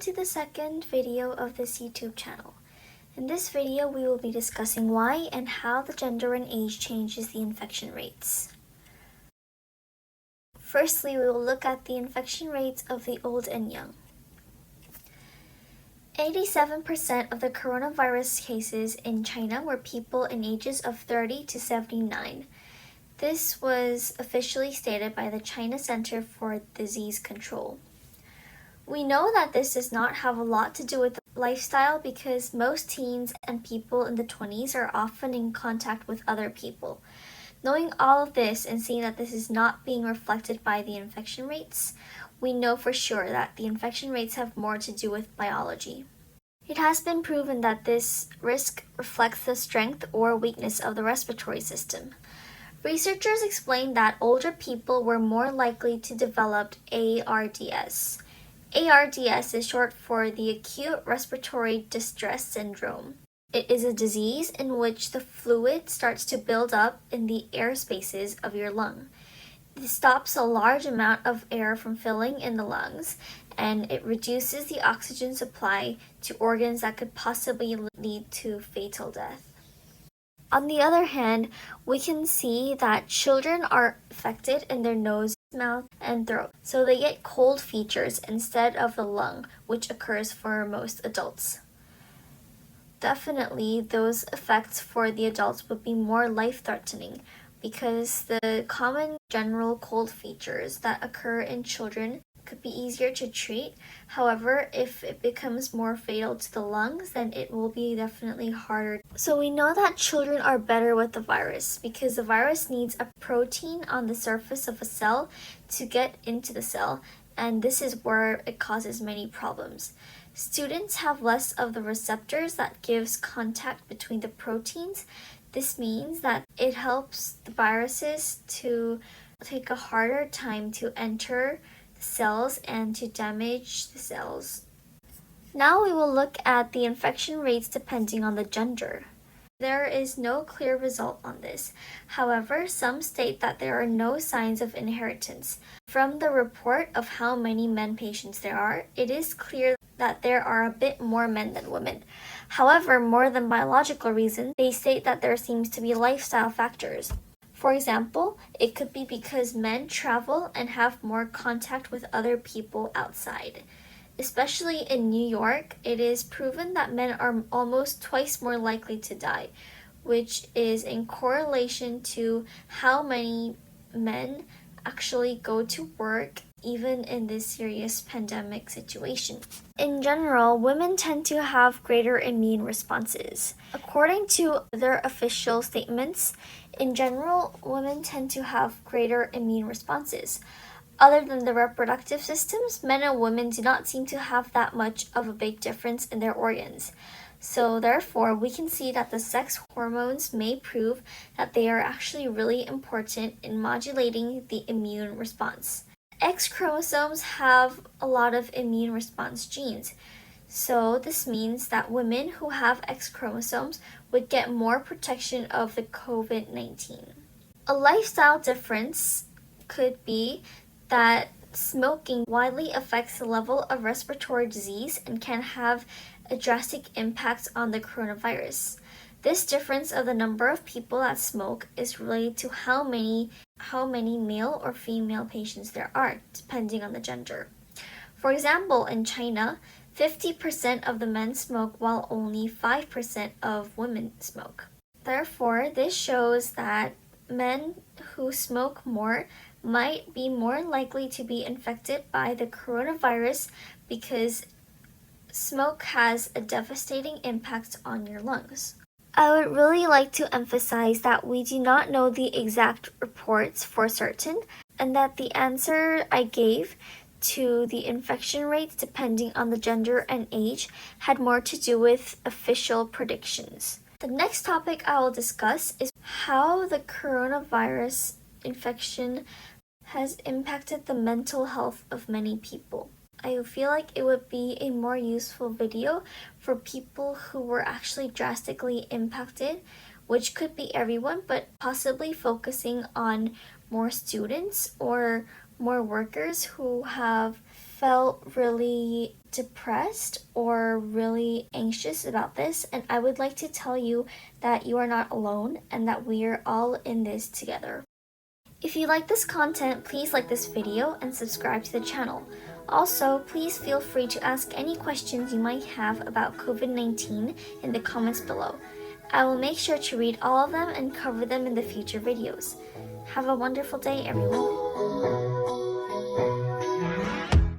to the second video of this YouTube channel. In this video, we will be discussing why and how the gender and age changes the infection rates. Firstly, we will look at the infection rates of the old and young. 87% of the coronavirus cases in China were people in ages of 30 to 79. This was officially stated by the China Center for Disease Control. We know that this does not have a lot to do with lifestyle because most teens and people in the 20s are often in contact with other people. Knowing all of this and seeing that this is not being reflected by the infection rates, we know for sure that the infection rates have more to do with biology. It has been proven that this risk reflects the strength or weakness of the respiratory system. Researchers explained that older people were more likely to develop ARDS. ARDS is short for the Acute Respiratory Distress Syndrome. It is a disease in which the fluid starts to build up in the air spaces of your lung. This stops a large amount of air from filling in the lungs, and it reduces the oxygen supply to organs that could possibly lead to fatal death. On the other hand, we can see that children are affected in their nose, mouth, and throat, so they get cold features instead of the lung, which occurs for most adults. Definitely, those effects for the adults would be more life-threatening because the common general cold features that occur in children could be easier to treat. However, if it becomes more fatal to the lungs, then it will be definitely harder. So we know that children are better with the virus because the virus needs a protein on the surface of a cell to get into the cell, and this is where it causes many problems. Students have less of the receptors that gives contact between the proteins. This means that it helps the viruses to take a harder time to enter cells and to damage the cells. Now we will look at the infection rates depending on the gender. There is no clear result on this. However, some state that there are no signs of inheritance. From the report of how many men patients there are, it is clear that there are a bit more men than women. However, more than biological reasons, they state that there seems to be lifestyle factors. For example, it could be because men travel and have more contact with other people outside. Especially in New York, it is proven that men are almost twice more likely to die, which is in correlation to how many men actually go to work even in this serious pandemic situation. In general, women tend to have greater immune responses. According to their official statements, in general, women tend to have greater immune responses. Other than the reproductive systems, men and women do not seem to have that much of a big difference in their organs. So therefore, we can see that the sex hormones may prove that they are actually really important in modulating the immune response. X chromosomes have a lot of immune response genes. So this means that women who have X chromosomes would get more protection of the COVID-19. A lifestyle difference could be that smoking widely affects the level of respiratory disease and can have a drastic impact on the coronavirus. This difference of the number of people that smoke is related to how many male or female patients there are, depending on the gender. For example, in China, 50% of the men smoke while only 5% of women smoke. Therefore, this shows that men who smoke more might be more likely to be infected by the coronavirus because smoke has a devastating impact on your lungs. I would really like to emphasize that we do not know the exact reports for certain, and that the answer I gave to the infection rates depending on the gender and age had more to do with official predictions. The next topic I will discuss is how the coronavirus infection has impacted the mental health of many people. I feel like it would be a more useful video for people who were actually drastically impacted, which could be everyone, but possibly focusing on more students or more workers who have felt really depressed or really anxious about this, and I would like to tell you that you are not alone and that we are all in this together. If you like this content, please like this video and subscribe to the channel. Also, please feel free to ask any questions you might have about COVID-19 in the comments below. I will make sure to read all of them and cover them in the future videos. Have a wonderful day, everyone.